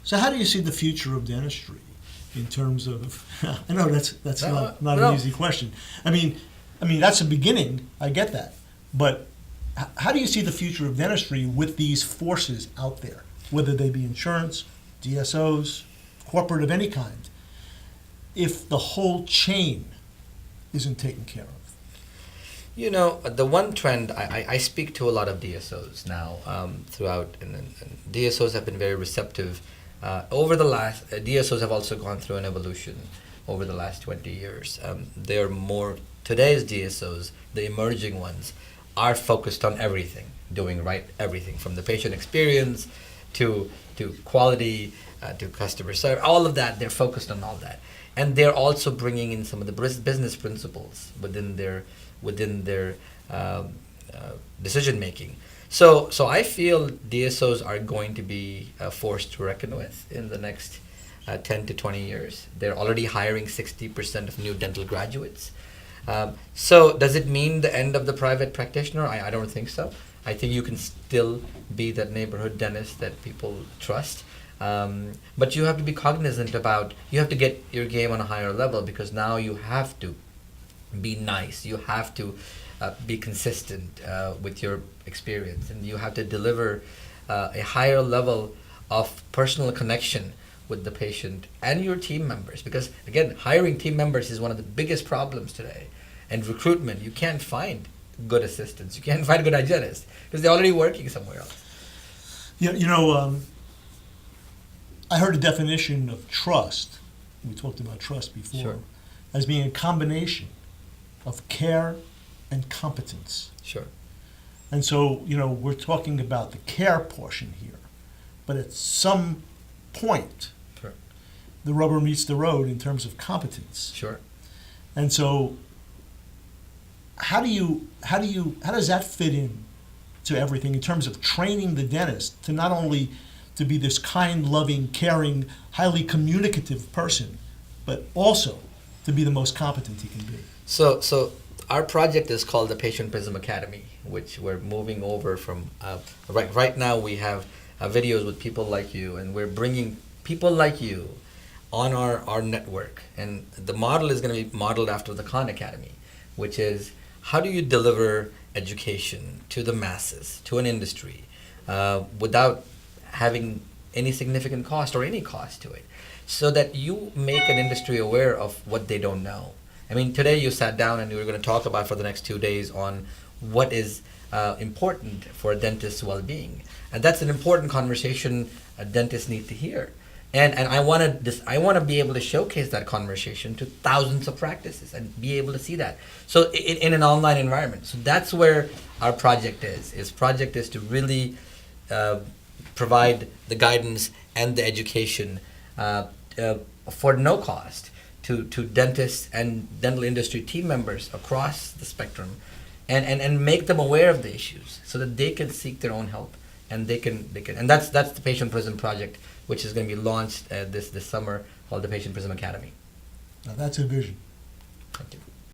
So how do you see the future of dentistry in terms of? I know that's not No. an easy question. I mean that's a beginning. I get that, but how do you see the future of dentistry with these forces out there, whether they be insurance, DSOs, corporate of any kind, if the whole chain isn't taken care of? You know, the one trend, I speak to a lot of DSOs now throughout, and DSOs have been very receptive. Over the last, DSOs have also gone through an evolution over the last 20 years. They're more, today's DSOs, the emerging ones, are focused on everything, doing right everything, from the patient experience to quality, to customer service, all of that, they're focused on all that. And they're also bringing in some of the business principles within their decision making. So I feel DSOs are going to be a force to reckon with in the next 10 to 20 years. They're already hiring 60% of new dental graduates. So does it mean the end of the private practitioner? I don't think so. I think you can still be that neighborhood dentist that people trust. But you have to be cognizant about, you have to get your game on a higher level, because now you have to be nice. You have to be consistent with your experience, and you have to deliver a higher level of personal connection with the patient and your team members. Because again, hiring team members is one of the biggest problems today. And recruitment, you can't find good assistants. You can't find good hygienists because they're already working somewhere else. Yeah, I heard a definition of trust. We talked about trust before, Sure. as being a combination of care and competence. Sure. And so, we're talking about the care portion here, but at some point, Sure. the rubber meets the road in terms of competence. Sure. And so, how does that fit in to everything in terms of training the dentist to not only to be this kind, loving, caring, highly communicative person, but also to be the most competent he can be? So our project is called the Patient Prism Academy, which we're moving over from. Right now we have videos with people like you, and we're bringing people like you on our network. And the model is going to be modeled after the Khan Academy, which is, how do you deliver education to the masses, to an industry, without having any significant cost or any cost to it, so that you make an industry aware of what they don't know. I mean, today you sat down and we were going to talk about for the next 2 days on what is important for a dentist's well-being. And that's an important conversation a dentist needs to hear. And I want to be able to showcase that conversation to thousands of practices and be able to see that. So in an online environment. So that's where our project is. Its project is to really provide the guidance and the education for no cost to dentists and dental industry team members across the spectrum, and make them aware of the issues so that they can seek their own help, and they can and that's the Patient Prism project, which is going to be launched this summer, called the Patient Prism Academy. Now that's a vision. Thank you.